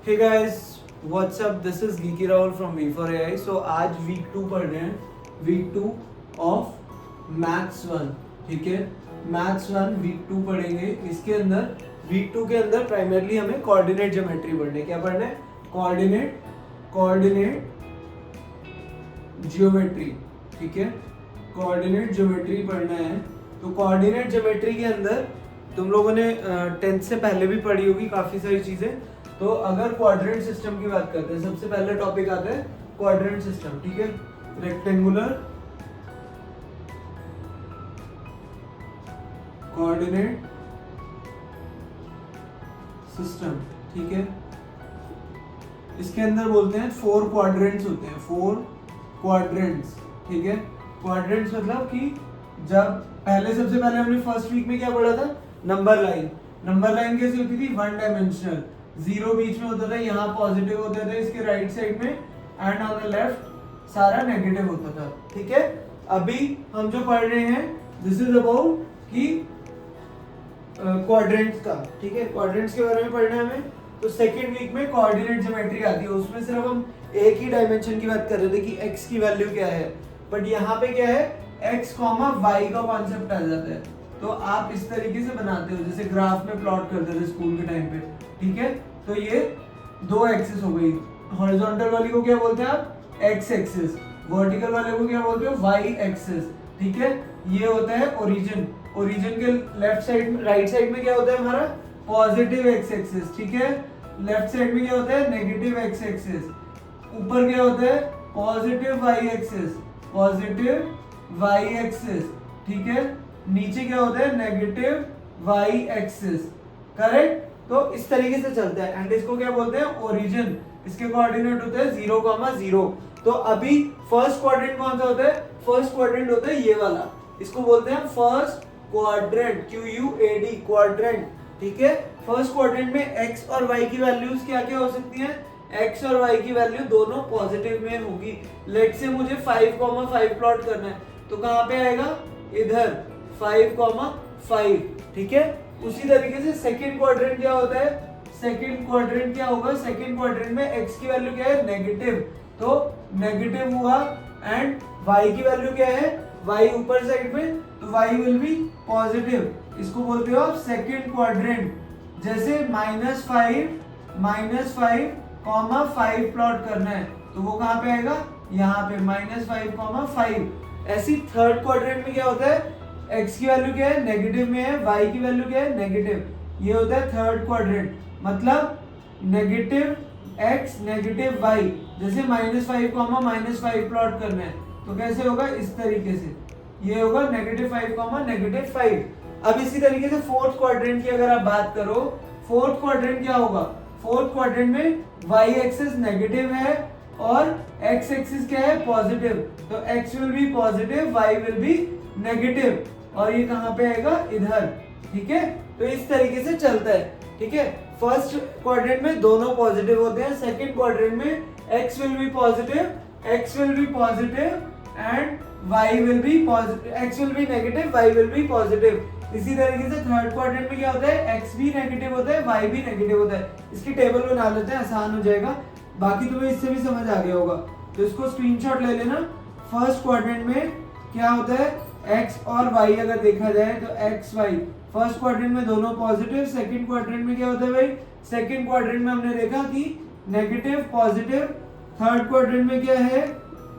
Hey guys what's up, this is geeky Rahul from V4AI। So आज week 2 पढ़ रहे हैं, वीक 2 ऑफ मैथ्स 1। ठीक है, मैथ्स 1 वीक 2 पढ़ेंगे। इसके अंदर वीक 2 के अंदर प्राइमरली हमें कोऑर्डिनेट ज्योमेट्री पढ़ने। क्या पढ़ना है? Coordinate geometry. ठीक है, कोऑर्डिनेट ज्योमेट्री पढ़ना है। तो कोऑर्डिनेट ज्योमेट्री के अंदर तुम लोगों ने 10th से पहले भी पढ़ी होगी काफी सारी चीजें। तो अगर क्वाड्रेंट सिस्टम की बात करते हैं, सबसे पहले टॉपिक आता है क्वाड्रेंट सिस्टम। ठीक है, रेक्टेंगुलर कोऑर्डिनेट सिस्टम। ठीक है, इसके अंदर बोलते हैं 4 क्वाड्रेंट्स होते हैं, 4 क्वाड्रेंट्स। ठीक है, क्वाड्रेंट्स मतलब कि जब सबसे पहले हमने फर्स्ट वीक में क्या पढ़ा था? Number line. नंबर लाइन कैसी होती थी? 1 डायमेंशनल, 0 बीच में होता था, यहाँ पॉजिटिव होते थे इसके राइट साइड में, एंड ऑन द लेफ्ट सारा नेगेटिव होता था। ठीक है, अभी हम जो पढ़ रहे हैं दिस इज अबाउट कि क्वाड्रेंट्स का। ठीक है, क्वाड्रेंट्स के बारे में पढ़ना है हमें। तो सेकेंड वीक में कोऑर्डिनेट ज्योमेट्री आती है, उसमें सिर्फ हम एक ही डायमेंशन की बात कर रहे थे कि x की वैल्यू क्या है, बट यहाँ पे क्या है? x, y का कॉन्सेप्ट आ जाता है। तो आप इस तरीके से बनाते हो जैसे ग्राफ में प्लॉट करते थे स्कूल के टाइम पे। ठीक है, तो ये 2 एक्सिस हो गई। हॉरिजॉन्टल वाली को क्या बोलते हैं आप? x axis. वर्टिकल वाले को क्या बोलते हो? y axis. ठीक है, ये होता है ओरिजिन। ओरिजिन के लेफ्ट साइड, राइट साइड में क्या होता है हमारा? Positive x axis. ठीक है, लेफ्ट साइड में क्या होता है? Negative x axis. ऊपर क्या होता है? Positive y axis, positive y axis. ठीक है, नीचे क्या होता है? Negative y axis. करेक्ट? तो इस तरीके से चलता है, एंड इसको क्या बोलते हैं? ओरिजिन। इसके कोऑर्डिनेट होते हैं 0,0। तो अभी फर्स्ट क्वाड्रेंट कौन सा होता है? फर्स्ट क्वाड्रेंट होता है ये वाला, इसको बोलते हैं फर्स्ट क्वाड्रेंट, QUAD, क्वाड्रेंट। ठीक है, फर्स्ट क्वाड्रेंट में x और y की वैल्यूज क्या क्या हो सकती हैं? x और y की वैल्यू दोनों पॉजिटिव में होगी। लेट से मुझे 5,5 प्लॉट करना है, तो कहां पे आएगा? इधर 5,5। ठीक है, उसी तरीके से सेकंड क्वाड्रेंट क्या होता है? सेकंड क्वाड्रेंट क्या होगा? सेकंड क्वाड्रेंट में x की वैल्यू क्या है? नेगेटिव, तो नेगेटिव हुआ, एंड y की वैल्यू क्या है? y ऊपर साइड में, तो y विल बी पॉजिटिव। इसको बोलते हो आप सेकंड क्वाड्रेंट। जैसे -5 प्लॉट करना है, तो वो कहां पे आएगा? यहाँ पे -5,5। ऐसी थर्ड क्वाड्रेंट में क्या होता है? x की वैल्यू क्या है? नेगेटिव में है, y की वैल्यू क्या है? नेगेटिव। ये होता है थर्ड क्वाड्रेंट, मतलब नेगेटिव x नेगेटिव y। जैसे -5 प्लॉट करना है, तो कैसे होगा? इस तरीके से ये होगा -5, -5। अब इसी तरीके से फोर्थ क्वाड्रेंट की अगर आप बात करो, फोर्थ क्वाड्रेंट क्या होगा? फोर्थ क्वाड्रेंट में y एक्सिस नेगेटिव है और x एक्सिस क्या है? पॉजिटिव। तो x will be positive, y will be negative, और ये कहां पे आएगा? इधर। ठीक है, तो इस तरीके से चलता है। ठीक है, फर्स्ट क्वाड्रेंट में दोनों पॉजिटिव होते हैं, सेकंड क्वाड्रेंट में x will be positive and y will be positive, x will be negative, y will be positive. इसी तरीके से थर्ड क्वाड्रेंट में क्या होता है? x भी नेगेटिव होता है, y भी नेगेटिव होता है। इसकी टेबल बना लेते हैं, आसान हो जाएगा। बाकी तुम्हें इससे भी समझ आ गया होगा, तो इसको स्क्रीनशॉट ले लेना। फर्स्ट क्वाड्रेंट में क्या होता है? x और y अगर देखा जाए तो x y फर्स्ट क्वाड्रेंट में दोनों पॉजिटिव। सेकंड क्वाड्रेंट में क्या होता है भाई? सेकंड क्वाड्रेंट में हमने देखा कि नेगेटिव पॉजिटिव। थर्ड क्वाड्रेंट में क्या है?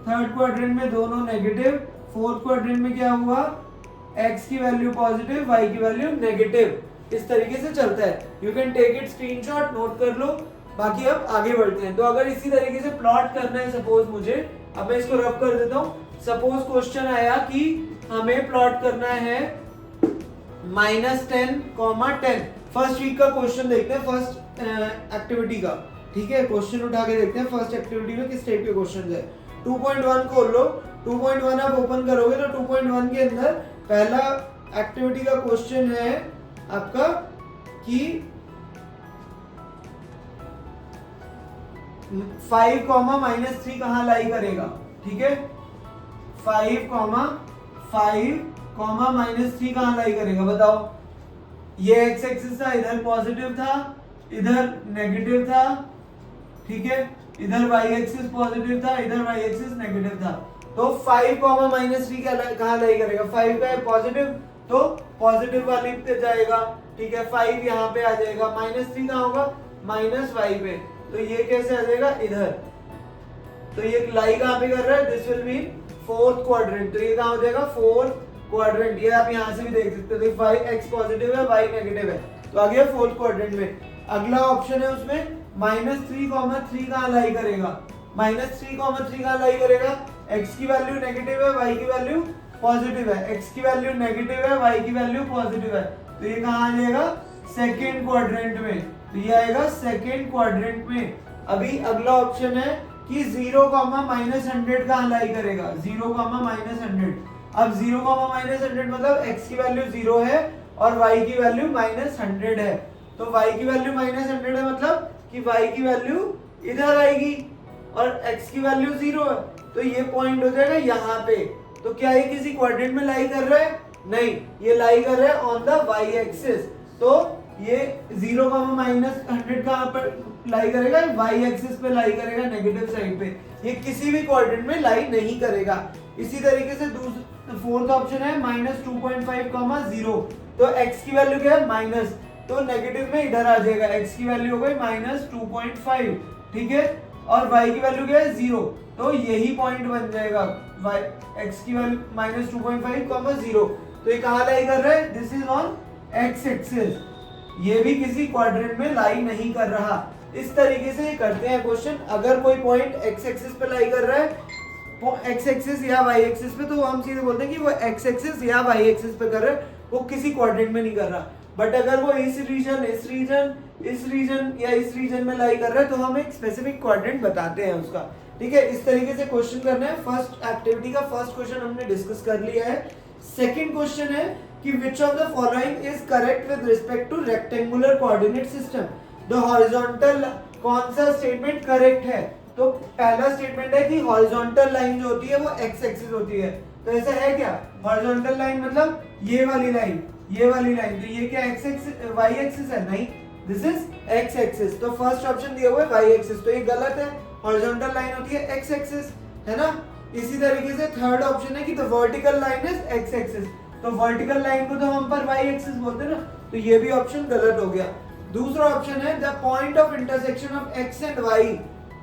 थर्ड क्वाड्रेंट में दोनों नेगेटिव। फोर्थ क्वाड्रेंट में क्या हुआ? x की वैल्यू पॉजिटिव, y की वैल्यू नेगेटिव। इस तरीके से चलता है। You can take it screenshot, note कर लो। बाकी अब आगे बढ़ते हैं। तो अगर इसी तरीके से प्लॉट करना है, सपोज मुझे, अब मैं इसको रब कर देता हूँ। सपोज क्वेश्चन आया कि हमें प्लॉट करना है -10,10। फर्स्ट वीक का क्वेश्चन देखते हैं, फर्स्ट एक्टिविटी का। ठीक है, क्वेश्चन उठा के देखते हैं फर्स्ट एक्टिविटी में किस टाइप के क्वेश्चन है। 2.1 खोल लो। 2.1 आप ओपन करोगे तो 2.1 के अंदर पहला एक्टिविटी का क्वेश्चन है आपका कि 5, -3 कहां लाई करेगा। ठीक है, 5, -3 कहां लाई करेगा? बताओ। ये x एक्सिस था, इधर पॉजिटिव था, इधर नेगेटिव था, ठीक है, इधर वाई एक्सिस पॉजिटिव था, इधर वाई एक्सिस नेगेटिव था। तो 5 कॉमा -3 कहाँ लाई करेगा, 5 का है पॉजिटिव तो पॉजिटिव वाली पे जाएगा, ठीक है, 5 यहाँ पे आ जाएगा, -3 कहाँ होगा, -y पे, तो ये कैसे आ जाएगा इधर, तो ये लाई कहाँ पे कर रहा है, this will be fourth quadrant, तो ये कहाँ हो जाएगा फोर्थ क्वाड्रेंट, ये आप यहाँ से भी देख सकते हो, देखो 5x पॉजिटिव है, y नेगेटिव है, तो आ गया फोर्थ क्वाड्रेंट में। अगला ऑप्शन है उसमें -3,3 कहाँ लाई करेगा, -3,3 कहाँ लाई करेगा, x की वैल्यू नेगेटिव है, y की वैल्यू पॉजिटिव है, x की वैल्यू नेगेटिव है, y की वैल्यू पॉजिटिव है, तो ये कहाँ आ जाएगा सेकेंड क्वाड्रेंट में, तो ये आएगा सेकेंड क्वाड्रेंट में। अभी अगला ऑप्शन है कि 0, -100 कहाँ लाई करेगा, 0, -100, अब 0, -100 मतलब x की वैल्यू 0 है और y की वैल्यू -100 है, तो y की वैल्यू -100 है मतलब कि y की वैल्यू इधर आएगी और x की वैल्यू 0 है, तो ये पॉइंट हो जाएगा यहाँ पे। तो क्या ये किसी क्वाड्रेंट में लाई कर रहा है, नहीं, ये लाई कर रहा है ऑन द y एक्सिस, तो ये 0, -100 कहाँ पर लाई करेगा, y एक्सिस पे लाई करेगा, नेगेटिव साइड पे, ये किसी भी क्वाड्रेंट में लाई नहीं करेगा। इसी तरीके से फोर्थ ऑप्शन है -2.5, 0, तो x की वैल्यू क्या है माइनस, तो नेगेटिव में इधर आ जाएगा, x की वैल्यू हो गई -2.5, ठीक है, और y की वैल्यू क्या है 0, तो यही पॉइंट बन जाएगा, x की वैल्यू -2.5, 0, तो ये कहाँ लाई कर रहा है, this is on x axis, ये भी किसी क्वाड्रेंट में लाई नहीं कर रहा। इस तरीके से करते हैं क्वेश्चन, अगर कोई पॉइंट x एक्सिस पे लाई कर रहा है, x एक्सिस या y एक्सिस पे, तो हम सीधे बोलते हैं कि वो x एक्सिस या y एक्सिस पे कर रहा है, वो किसी क्वाड्रेंट में नहीं कर रहा। बट अगर वो इस रीजन या इस रीजन में लाई कर रहा है, तो हम एक स्पेसिफिक क्वाड्रेंट बताते हैं उसका, ठीक है। इस तरीके से क्वेश्चन करना है। फर्स्ट एक्टिविटी का फर्स्ट क्वेश्चन हमने डिस्कस कर लिया है। सेकंड क्वेश्चन है कि which of the following is correct with respect to rectangular coordinate system, the horizontal, कौन सा स्टेटमेंट करेक्ट है, तो पहला स्टेटमेंट है कि हॉरिजॉन्टल लाइन जो होती है वो x एक्सिस होती है, तो ऐसा है क्या, हॉरिजॉन्टल लाइन मतलब ये वाली लाइन, तो ये क्या x एक्सिस y एक्सिस है, नहीं, दिस इज x एक्सिस, तो फर्स्ट ऑप्शन दिया हुआ है y एक्सिस, तो ये गलत है, हॉरिजॉन्टल लाइन होती है x एक्सिस, है ना। इसी तरीके से थर्ड ऑप्शन है कि the vertical line is x axis, तो वर्टिकल लाइन को तो हम पर y एक्सिस बोलते हैं ना, तो ये भी ऑप्शन गलत हो गया। दूसरा ऑप्शन है the point of intersection of x and y,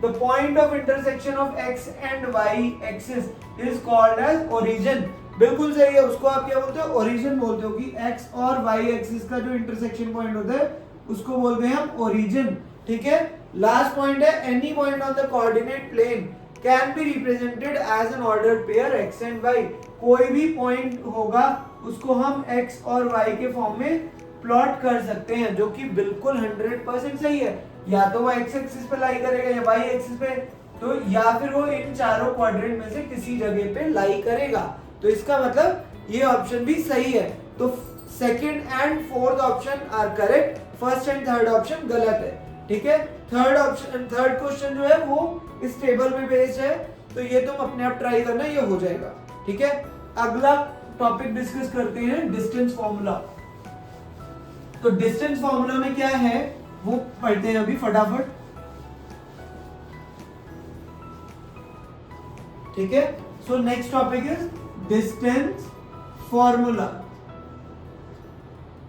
the point of intersection of x and y axis is called as origin, बिल्कुल सही है, उसको आप क्या बोलते हो, ओरिजिन बोलते हो, कि x और y एक्सिस का जो इंटरसेक्शन पॉइंट होता है उसको बोलते हैं हम ओरिजिन, ठीक है। लास्ट पॉइंट है any point on the coordinate plane can be represented as an ordered pair x and y, कोई भी पॉइंट होगा उसको हम x और y के फॉर्म में प्लॉट कर सकते हैं, जो कि बिल्कुल 100% सही है, या तो वो x एक्सिस पे लाई करेगा या y एक्सिस पे, तो या फिर वो इन चारों क्वाड्रेंट में से किसी जगह पे लाई करेगा, तो इसका मतलब ये ऑप्शन भी सही है। तो second and fourth option are correct, first and third option गलत है, ठीक है। थर्ड क्वेश्चन जो है वो इस टेबल में बेस्ड है, तो ये तुम अपने आप ट्राई करना, ये हो जाएगा, ठीक है। अगला टॉपिक डिस्कस करते हैं डिस्टेंस फॉर्मूला। तो डिस्टेंस फॉर्मूला में क्या है वो पढ़ते हैं अभी फटाफट, ठीक है। So next topic is distance formula.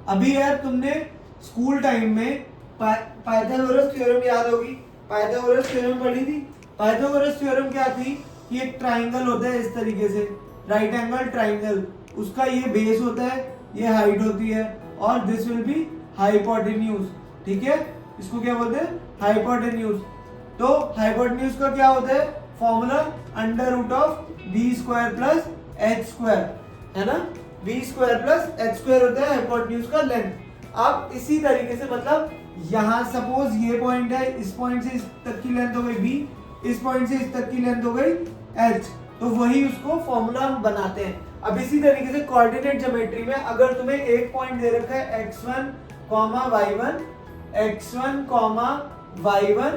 अभी यार तुमने स्कूल टाइम में पाइथागोरस थ्योरम याद होगी, पाइथागोरस थ्योरम पढ़ी थी। पाइथागोरस थ्योरम क्या थी कि एक ट्राइंगल होता है इस तरीके से, राइट एंगल ट्राइंगल, उसका ये बेस होता है, ये हाइट होती है, और दिस विल बी हाइपोटेन्यूज, ठीक है। इसको क्या बोलते हैं, हाइपोटेन्यूज। तो हाइपोटेन्यूज का क्या होता है formula, under root of b square plus h square, है ना, b square plus h square होता है हाइपोटेन्यूज का लेंथ। अब इसी तरीके से मतलब यहाँ सपोज ये पॉइंट है, इस पॉइंट से इस तक की लेंथ हो गई b, इस पॉइंट से इस तक की लेंथ हो गई h, तो वही उसको फॉर्मूला हम बनाते हैं। अब इसी तरीके से कोऑर्डिनेट ज्योमेट्री में अगर तुम्हें एक पॉइंट दे रखा है x1, y1, x1, y1,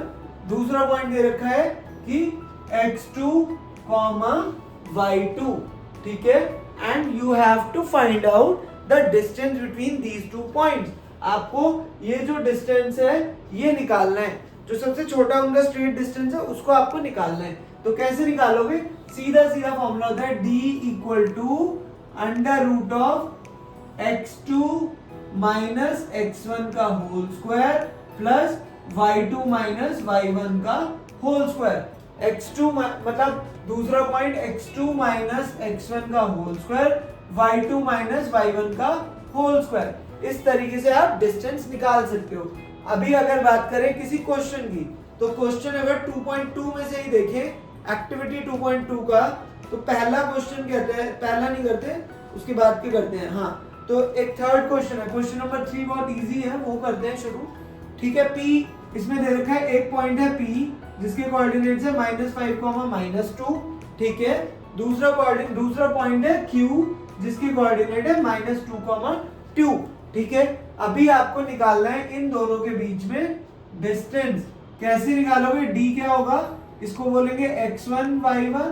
दूसरा पॉइंट दे रखा है कि x2, y2, ठीक है, and you have to find out the distance between these two points. आपको ये जो डिस्टेंस है ये निकालना है। जो सबसे छोटा उनका स्ट्रेट डिस्टेंस है उसको आपको निकालना है। तो कैसे निकालोगे, सीधा सीधा फॉर्मूला होता है d equal to under root of x2 minus x1 का whole square plus y2 minus y1 का होल स्क्वायर। x2 मतलब दूसरा पॉइंट x2 माइनस x1 का whole square, y2 minus y1 का होल स्क्वायर। इस तरीके से आप डिस्टेंस निकाल सकते हो। अभी अगर बात करें किसी क्वेश्चन की, तो क्वेश्चन अगर 2.2 में से ही देखें, एक्टिविटी 2.2 का, तो पहला क्वेश्चन कहते हैं, पहला नहीं करते उसके बाद के करते हैं। हाँ, तो एक थर्ड क्वेश्चन है, क्वेश्चन नंबर 3 बहुत इजी है, वो करते हैं शुरू। ठीक है, P इसमें दे रखा है, एक पॉइंट है P जिसके कोऑर्डिनेट्स है -5, -2। ठीक है, दूसरा पॉइंट है Q जिसकी कोऑर्डिनेट है -2, 2। ठीक है, अभी आपको निकालना है इन दोनों के बीच में डिस्टेंस। कैसे निकालोगे, d क्या होगा, इसको बोलेंगे x1 y1।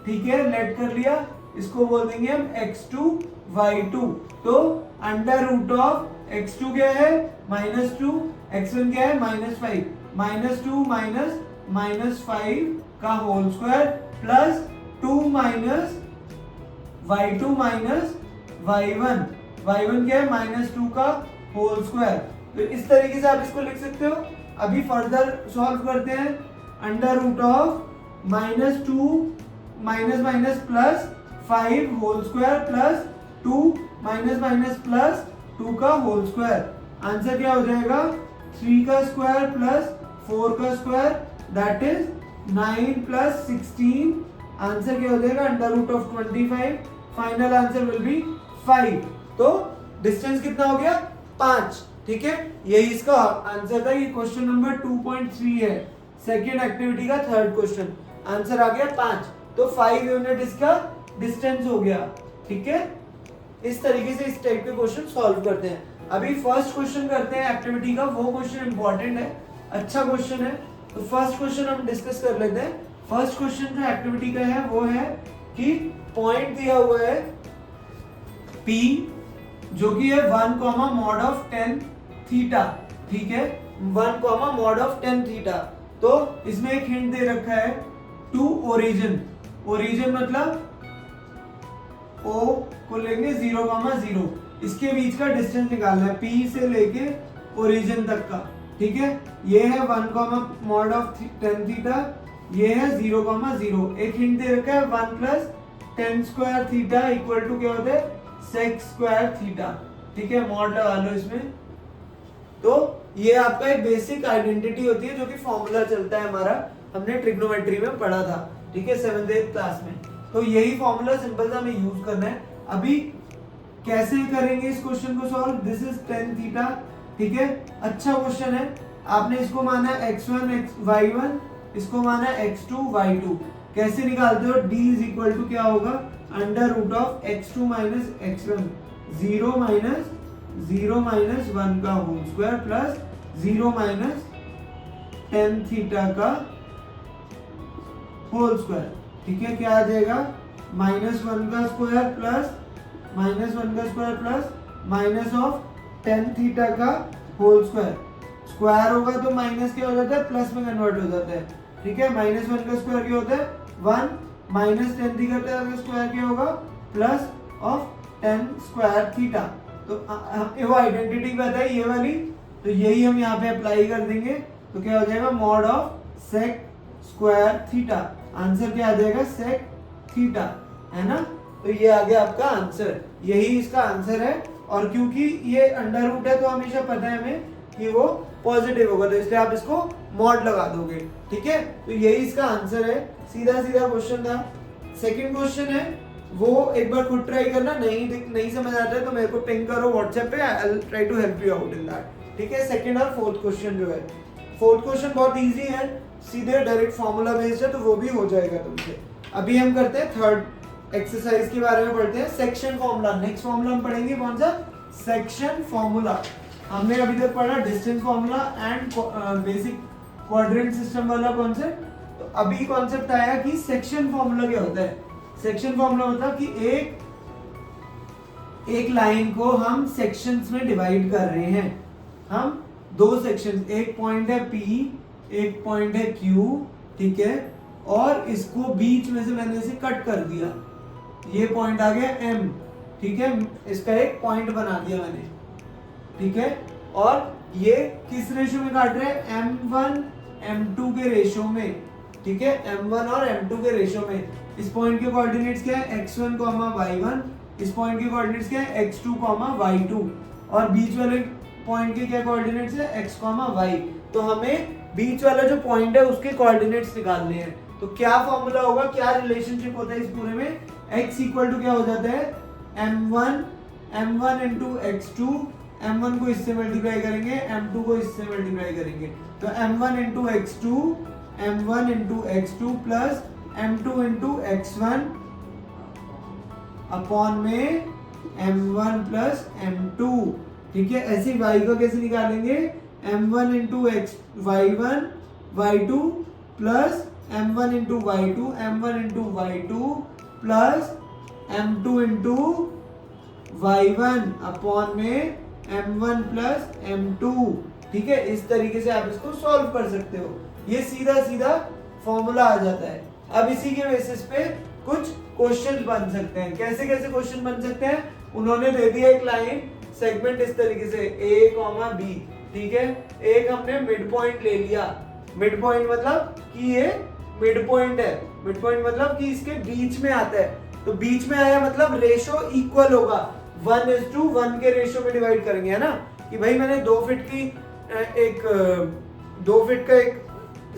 ठीक है, लेट कर लिया, इसको बोल देंगे हम x2 y2। तो अंडर रूट ऑफ x2 क्या है -2, x1 क्या है -5, -2 माइनस -5 का whole square plus 2 minus y2 minus y1 क्या है -2 का होल स्क्वायर। तो इस तरीके से आप इसको लिख सकते हो। अभी फर्दर सॉल्व करते हैं, under root of -2 minus plus 5 whole square plus 2 minus plus 2 का होल स्क्वायर। आंसर क्या हो जाएगा, 3 का स्क्वायर प्लस 4 का square, that is 9 plus 16। Answer क्या हो जाएगा, under root of 25। Final answer will be 5। तो डिस्टेंस कितना हो गया, 5। ठीक है, यही इसका आंसर था। ये क्वेश्चन नंबर 2.3 है, सेकेंड एक्टिविटी का थर्ड क्वेश्चन। आंसर आ गया 5, तो 5 यूनिट इसका डिस्टेंस हो गया। ठीक है, इस तरीके से इस टाइप के क्वेश्चन सॉल्व करते हैं। अभी फर्स्ट क्वेश्चन करते हैं एक्टिविटी का, वो क्वेश्चन इंपॉर्टेंट है, अच्छा क्वेश्चन है। तो फर्स्ट क्वेश्चन हम डिस्कस कर लेते हैं। फर्स्ट क्वेश्चन जो एक्टिविटी का है वो है कि पॉइंट दिया हुआ है P जो कि है 1, mod ऑफ 10 थीटा। ठीक है, 1, mod ऑफ 10 थीटा। तो इसमें एक हिंट दे रखा है टू ओरिजिन। ओरिजिन मतलब O को लेंगे 0,0, इसके बीच का डिस्टेंस निकालना है P से लेके ओरिजिन तक का। ठीक है, ये है 1, mod ऑफ 10 थीटा, ये है 0,0। एक हिंट दे रखा है 1 plus 10 square theta equal to क्या होता है, sec स्क्वायर थीटा। ठीक है, मॉड लगा लो इसमें। तो ये आपका एक बेसिक आइडेंटिटी होती है जो कि फॉर्मूला चलता है हमारा, हमने ट्रिग्नोमेट्री में पढ़ा था। ठीक है, 7th 8th क्लास में। तो यही फॉर्मूला सिंपल सा हमें यूज करना है। अभी कैसे करेंगे इस क्वेश्चन को सॉल्व, दिस इज 10 थीटा। ठीक है, अच्छा क्वेश्चन है। आपने इसको माना x1 y1, इसको माना x2 y2। कैसे निकालते हो, d इज इक्वल टू क्या होगा, under root of x2 minus x1, 0 minus 1 का whole square plus 0 minus 10 theta का होल स्क्वायर। ठीक है, क्या आ जाएगा, -1 का square plus minus of 10 theta का होल स्क्वायर। स्क्वायर होगा तो माइनस क्या हो जाता है, प्लस में कन्वर्ट हो जाता है। ठीक है, -1 का स्क्वायर क्या होता है, 1 माइनस 10 थीटा का स्क्वायर क्या होगा, प्लस ऑफ 10 स्क्वायर थीटा। तो वो आइडेंटिटी बताई ये वाली, तो यही हम यहाँ पे अप्लाई कर देंगे। तो क्या हो जाएगा, mod of sec square theta. Answer क्या आ जाएगा, सेक थीटा, है ना। तो ये आ गया आपका आंसर, यही इसका आंसर है। और क्योंकि ये अंडर रूट है तो हमेशा पता है हमें कि वो पॉजिटिव होगा, तो इसलिए आप इसको मॉड लगा दोगे। ठीक है, तो यही इसका आंसर है। सीधा सीधा क्वेश्चन था। सेकंड क्वेश्चन है, वो एक बार खुद ट्राई करना, नहीं समझ आता है तो मेरे को पिंग करो व्हाट्सएप पे, I will try to help you out in that. ठीक है, सेकंड और फोर्थ क्वेश्चन जो है, फोर्थ क्वेश्चन बहुत इजी है, सीधे डायरेक्ट फॉर्मूला बेस्ड है, तो वो भी हो जाएगा तुमसे। अभी हम करते हैं थर्ड एक्सरसाइज के बारे में पढ़ते हैं, सेक्शन फॉर्मूला। नेक्स्ट फॉर्मूला हम पढ़ेंगे कौन सा, सेक्शन फॉर्मूला। हमने अभी तक पढ़ा distance formula and basic quadrant system वाला कॉन्सेप्ट। तो अभी कॉन्सेप्ट आया कि सेक्शन फॉर्मूला क्या होता है। सेक्शन फॉर्मूला मतलब कि एक लाइन को हम सेक्शंस में डिवाइड कर रहे हैं। हम दो सेक्शंस, एक पॉइंट है P, एक पॉइंट है Q, ठीक है, और इसको बीच में से मैंने इसे कट कर दिया, ये पॉइंट आ गया M, ठीक है, इसका एक पॉइंट बना दिया मैंने, ठीक है, और ये किस रेशो में काट रहे हैं, M1 M2 के रेशो में, ठीक है, M1 और M2 के रेशो में। इस पॉइंट के कोऑर्डिनेट्स क्या है, x1, y1, इस पॉइंट के कोऑर्डिनेट्स क्या है, x2, y2, और बीच वाले पॉइंट के क्या कोऑर्डिनेट्स है, x, y। तो हमें बीच वाला जो पॉइंट है उसके कोऑर्डिनेट्स निकालने हैं। तो क्या फॉर्मूला होगा, क्या रिलेशनशिप होता है इस पूरे में, x इक्वल टू क्या हो जाता है, m1 इंटू x2, m1 को इससे मल्टीप्लाई करेंगे, m2 को इससे मल्टीप्लाई करेंगे, तो m1 into x2 plus m2 into x1 upon में m1 प्लस m2, ठीक है। ऐसे y को कैसे निकालेंगे, m1 into y1 y2 plus m1 into y2 plus m2 into y1 upon में m1 प्लस m2, ठीक है। इस तरीके से आप इसको सॉल्व कर सकते हो, ये सीधा सीधा फॉर्मूला आ जाता है। अब इसी के बेसिस पे कुछ क्वेश्चन बन सकते हैं। कैसे कैसे क्वेश्चन बन सकते हैं, उन्होंने दे दिया एक लाइन सेगमेंट इस तरीके से a, b, ठीक है। एक हमने मिड पॉइंट ले लिया, मिड पॉइंट मतलब कि ये मिड पॉइंट है, मिड पॉइंट मतलब कि इसके बीच में आता है, तो बीच में आया मतलब रेशो इक्वल होगा, 1:1 के रेशो में डिवाइड करेंगे, है ना, कि भाई मैंने 2 फीट का एक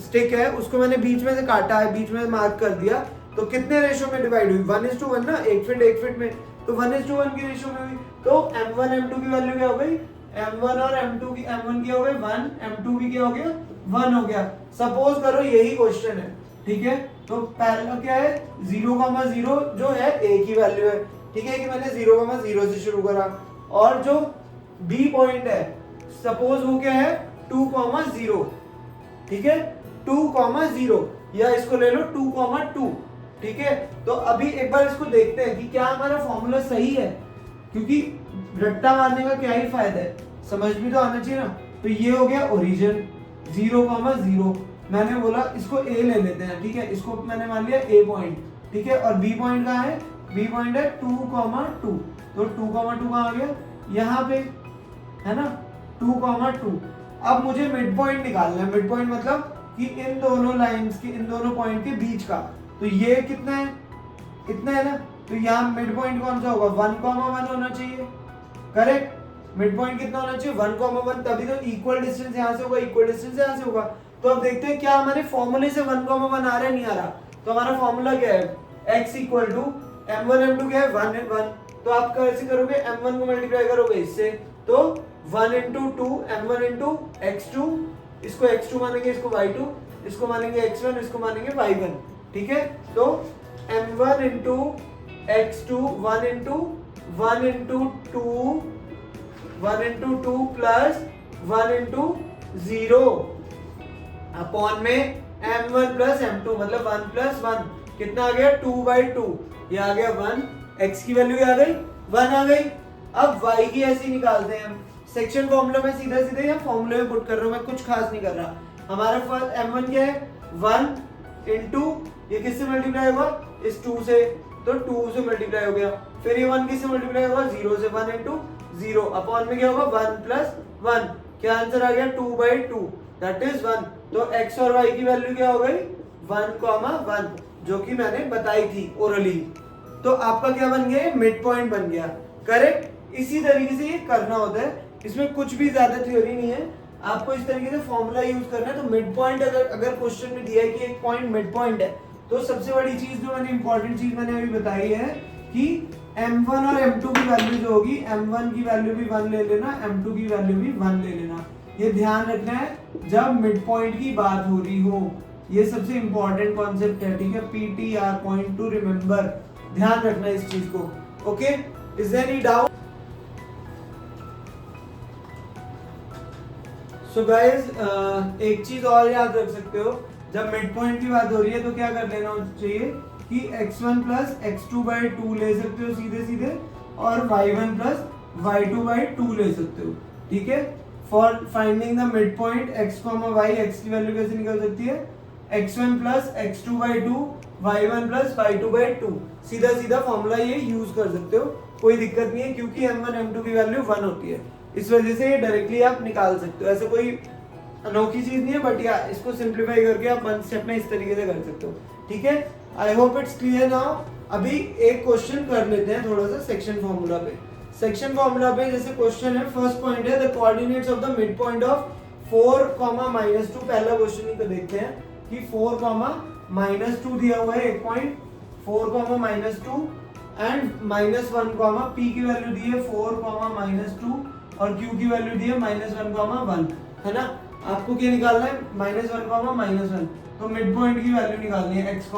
स्टिक है, उसको मैंने बीच में से काटा है, बीच में मार्क कर दिया, तो कितने रेशो में डिवाइड हुई, 1:1 ना, एक फीट में, तो 1:1 की रेशो में हुई। तो m1 m2 की वैल्यू क्या हो गई, m1 और m2 की, m1 क्या हो गई 1, m2 भी क्या हो गया 1 हो गया। सपोज करो यही क्वेश्चन है, ठीक है, तो पहला क्या है 0,0 जो है a की वैल्यू है, ठीक है, कि मैंने 0,0 से शुरू करा, और जो b पॉइंट है सपोज वो क्या है 2,0, ठीक है, 2,0, या इसको ले लो 2,2, ठीक है। तो अभी एक बार इसको देखते हैं कि क्या हमारा फॉर्मूला सही है, क्योंकि रट्टा मारने का क्या ही फायदा है, समझ भी तो आना चाहिए ना। तो ये हो गया ओरिजिन 0,0, मैंने बोला इसको a ले लेते हैं, ठीक है, इसको मैंने मान लिया a पॉइंट, ठीक है, और b पॉइंट कहाँ है, b पॉइंट है 2,2, तो 2,2 कहाँ आ गया, यहाँ पे, है ना, 2,2। अब मुझे मिड पॉइंट निकालना है, मिड पॉइंट मतलब कि इन दोनों लाइंस के, इन दोनों पॉइंट के बीच का, तो ये कितना है, इतना है ना, तो यहाँ मिड पॉइंट कौन सा होगा 1,1 होना चाहिए, करेक्ट। मिड पॉइंट कितना होना चाहिए 1,1, तभी तो इक्वल डिस्टेंस यहाँ से होगा, इक्वल डिस्टेंस यहाँ से होगा। तो अब देखते हैं क्या हमारे फॉर्मूले से 1,1 आ रहा है, नहीं आ रहा। तो हमारा फॉर्मूला क्या है, x equal to m1 m2 क्या है 1, तो आप कैसे करोगे, m1 को मल्टीप्लाई करोगे इससे, तो 1 इंटू 2 m1 इंटू x2, इसको x2 मानेंगे, इसको y2, इसको मानेंगे x1, इसको मानेंगे y1, ठीक है। तो m1 into x2 1 into 2 plus 1 into 0 upon में m1 प्लस m2 मतलब 1 प्लस 1, कितना आ गया 2/2, ये आ गया 1, x की वैल्यू क्या आ गई 1 आ गई। अब y की ऐसी निकालते हैं हम, सेक्शन फॉर्मूला में सीधा सीधे या फॉर्मूले में पुट कर रहा हूं, मैं कुछ खास नहीं कर रहा। हमारा फर्स्ट m1 क्या है 1 इंटू, ये किससे मल्टीप्लाई होगा इस 2 से, तो 2 से मल्टीप्लाई हो गया, फिर ये 1 किससे मल्टीप्लाई होगा 0 से, 1 इंटू 0 अपॉन में क्या होगा 1 प्लस 1, क्या आंसर आ गया 2/2, दैट इज 1। तो x और y की वैल्यू क्या हो गई 1,1, जो कि मैंने बताई थी ओरली। तो आपका क्या बन गया, मिड पॉइंट बन गया, करेक्ट। इसी तरीके से ये करना होता है, इसमें कुछ भी ज्यादा थ्योरी नहीं है, आपको इस तरीके से फॉर्मूला यूज करना है। तो मिड पॉइंट अगर क्वेश्चन में दिया है कि एक पॉइंट मिड पॉइंट है, तो सबसे बड़ी चीज जो मैंने इंपॉर्टेंट चीज मैंने अभी बताई है कि m1 और m2 की वैल्यू जो होगी, m1 की वैल्यू भी 1 ले लेना, m2 की वैल्यू भी 1 ले लेना, ये ध्यान रखना है जब मिड पॉइंट की बात हो रही हो, ये सबसे इंपॉर्टेंट कॉन्सेप्ट है, ठीक है, PTR पॉइंट टू रिमेंबर, ध्यान रखना इस चीज को, okay. Is there any doubt? So guys, एक चीज और याद रख सकते हो, जब मिड पॉइंट की बात हो रही है तो क्या कर लेना चाहिए कि x1 प्लस x2/2 ले सकते हो सीधे सीधे, और y1 प्लस y2/2 ले सकते हो, ठीक है। For finding the mid point x, y, x की वैल्यू कैसे निकल सकती है, x1 plus x2/2 y1 plus y2/2। सीधा सीधा फॉर्मूला ये यूज कर सकते हो, कोई दिक्कत नहीं है, क्योंकि m1 m2 की वैल्यू 1 होती है, इस वजह से ये डायरेक्टली आप निकाल सकते हो। ऐसे कोई अनोखी चीज नहीं है, बट या इसको सिंप्लीफाई करके आप वन स्टेप में इस तरीके से कर सकते हो। ठीक है, I hope it's clear now. अभी एक क्वेश्चन कर लेते हैं थोड़ा सा सेक्शन फॉर्मूला पे। सेक्शन फॉर्मूला पे जैसे क्वेश्चन है, फर्स्ट पॉइंट है the coordinates of the mid point of 4, -2। पहला क्वेश्चन ही को देखते हैं कि 4, -2 दिया हुआ है एक पॉइंट, 4, -2 एंड -1, p की वैल्यू दी है 4, -2 और q की वैल्यू दी है -1, 1, है ना। आपको क्या निकालना है, -1, -1, तो मिड पॉइंट की वैल्यू निकालनी है x, y।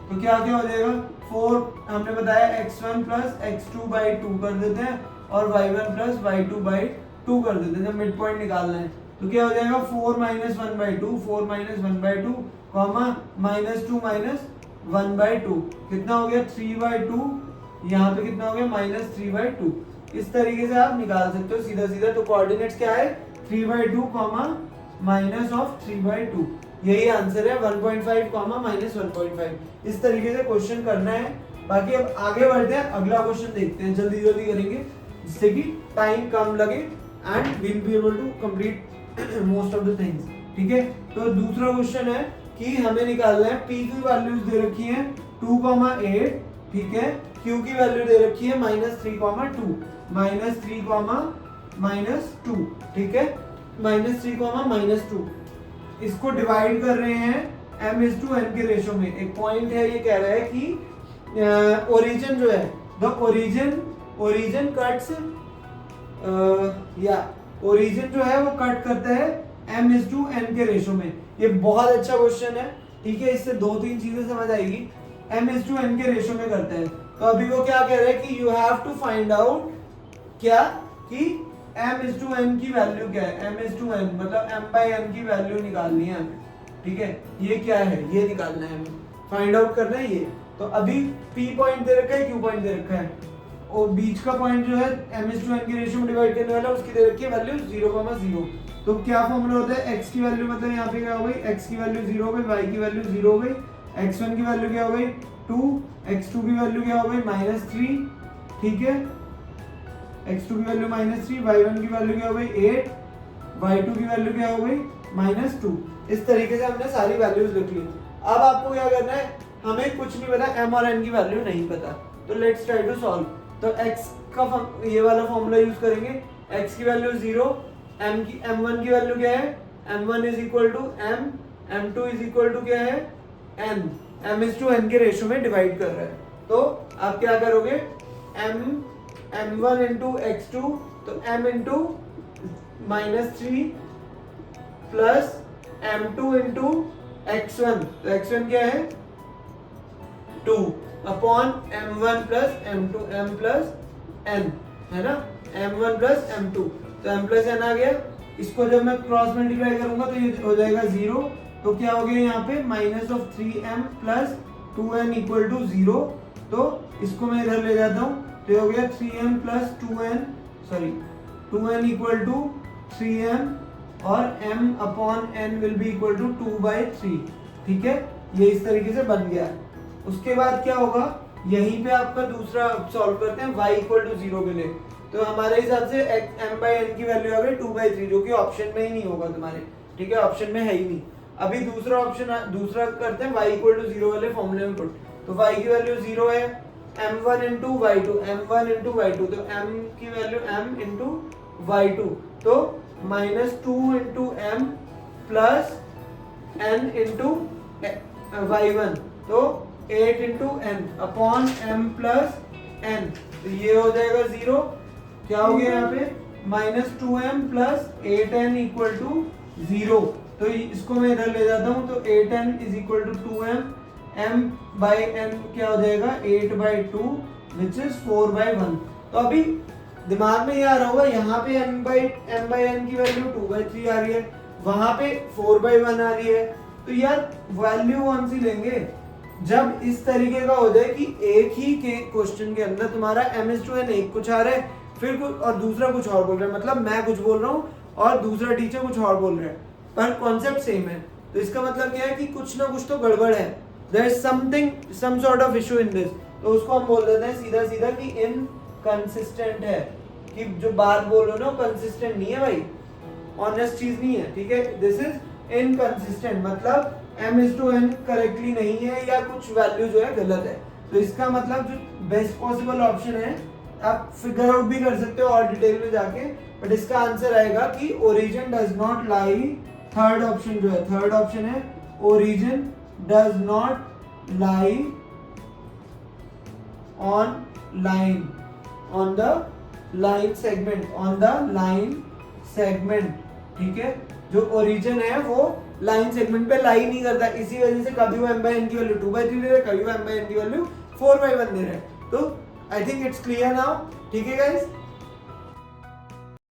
तो क्या क्या हो जाएगा, 4 हमने बताया x1 प्लस x2/2 कर देते हैं और y1 प्लस y2/2 कर देते हैं, जब मिड पॉइंट निकालना है। तो क्या हो जाएगा 4 -1/2, 4 -1/2, -2 -1/2, कितना हो गया 3/2, यहाँ पे कितना हो गया -3/2। इस तरीके से आप निकाल सकते हो सीधा सीधा। तो कोऑर्डिनेट्स क्या है, 3/2, -3/2, यही आंसर है 1.5, -1.5। इस तरीके से क्वेश्चन करना है। बाकी अब आगे बढ़ते हैं, अगला क्वेश्चन देखते हैं, जल्दी जल्दी करेंगे जिससे कि टाइम कम लगे and will be able to complete most of the things. ठीक है, तो दूसरा क्वेश्चन है कि हमें निकालना है p की वैल्यूज दे रखी है 2, 8, ठीक है, q की वैल्यू दे रखी है -3, -2, -2, ठीक है, -3, -2। इसको डिवाइड कर रहे हैं m/n के रेशो में। एक पॉइंट है, ये कह रहा है कि ओरिजिन जो है, द ओरिजिन कट्स, या ओरिजिन जो है वो कट करता है m/n के रेशो में। ये बहुत अच्छा क्वेश्चन है, ठीक है, इससे 2-3 चीजें समझ आएगी। m/n के रेशो में करता है, तो अभी वो क्या कह रहा है कि you have to find out क्या कि m/n की वैल्यू क्या है, m/n मतलब m/n की वैल्यू निकालनी है हमें। ठीक है, ये क्या है, ये निकालना है हमें, फाइंड आउट करना है ये। तो अभी p पॉइंट दे रखा है, q पॉइंट दे रखा है, और बीच का पॉइंट जो है m/n के रेशियो में डिवाइड करने वाला, उसकी दे रखी है वैल्यू 0, 0। तो क्या फॉर्मूला होता है, x की वैल्यू मतलब यहाँ पे क्या हो गई, x की वैल्यू 0 हो गई, y की वैल्यू 0 हो गई, x1 की वैल्यू क्या हो गई 2, x2 की वैल्यू क्या हो गई -3, ठीक है, x2 की वैल्यू -3, y1 की वैल्यू क्या हो गई 8, y2 की वैल्यू क्या हो गई -2। इस तरीके से हमने सारी वैल्यूज लिख ली। अब आपको क्या करना है, हमें कुछ नहीं पता, m और n की वैल्यू नहीं पता, तो लेट्स ट्राई टू सॉल्व। तो x का ये वाला फॉर्मूला यूज करेंगे, x की वैल्यू 0, m1 की वैल्यू क्या है, m1 is equal to m, m2 is equal to क्या है n, m/n के रेशियो में डिवाइड कर रहा है। तो आप क्या करोगे, m1 इंटू x2, तो m into -3 plus m2 into x1, तो x1 क्या है 2 upon m1 plus m2, m plus n, है ना, m1 प्लस m2, तो m प्लस n आ गया। इसको जब मैं क्रॉस मल्टीप्लाई करूंगा तो ये हो जाएगा 0, तो क्या हो गया यहाँ पे -3m plus 2n equal to 0। तो इसको मैं इधर ले जाता हूँ, तो हो गया 3m plus 2n equal to 3m और m upon n will be equal to 2/3। ठीक है, ये इस तरीके से बन गया। उसके बाद क्या होगा, यहीं पे आपका दूसरा सॉल्व करते हैं y इक्वल टू 0 के लिए। तो हमारे हिसाब से m/n की वैल्यू आ गई 2/3, जो कि ऑप्शन में ही नहीं होगा तुम्हारे, ठीक है, ऑप्शन में है ही नहीं। अभी दूसरा करते हैं y इक्वल टू 0 वाले फॉर्मूले में पुट। तो y की वैल्यू 0 है, m1 into y2, m1 into y2, तो m की वैल्यू m इंटू y2, तो -2 into m plus n into y1, तो 8 into n upon m plus n, तो ये हो जाएगा 0। क्या हो गया यहाँ पे -2m plus 8n equal to 0। तो इसको मैं इधर ले जाता हूँ, तो 8n is equal to 2m, m by n क्या हो जाएगा 8/2 विच इज 4/1। तो अभी दिमाग में ये आ रहा होगा, यहाँ पे m/n की वैल्यू 2/3 आ रही है, वहां पे 4/1 आ रही है, तो यार वैल्यू कौन सी लेंगे, जब इस तरीके का हो जाए कि एक ही के क्वेश्चन के अंदर तुम्हारा m/n एक कुछ आ रहा है, फिर कुछ और दूसरा कुछ और बोल रहा है, मतलब मैं कुछ बोल रहा हूँ और दूसरा टीचर कुछ और बोल रहा है, पर कॉन्सेप्ट सेम है। तो इसका मतलब क्या है कि कुछ ना कुछ तो गड़बड़ है, there is something, some sort of issue in this. तो उसको हम बोल देते हैं सीधा सीधा कि इनकंसिस्टेंट है, कि जो बात बोल रहे हो ना कंसिस्टेंट नहीं है भाई, ऑनेस्ट चीज नहीं है, ठीक है। दिस इज इनकंसिस्टेंट, मतलब m/n करेक्टली नहीं है या कुछ वैल्यू जो है गलत है। तो इसका मतलब जो बेस्ट पॉसिबल ऑप्शन है, आप फिगर आउट भी कर सकते हो और डिटेल में जाके, बट इसका आंसर आएगा कि origin does not lie, third option जो है, थर्ड ऑप्शन है origin does not lie on line, on the line segment, on the line segment, ठीक है। जो ओरिजिन है वो लाइन सेगमेंट पे लाई नहीं करता, इसी वजह से कभी वो m/n की वैल्यू 2/3 दे रहा है, कभी वो m/n की वैल्यू 4/1 दे रहा है। तो I think it's clear now, ठीक है गाइस।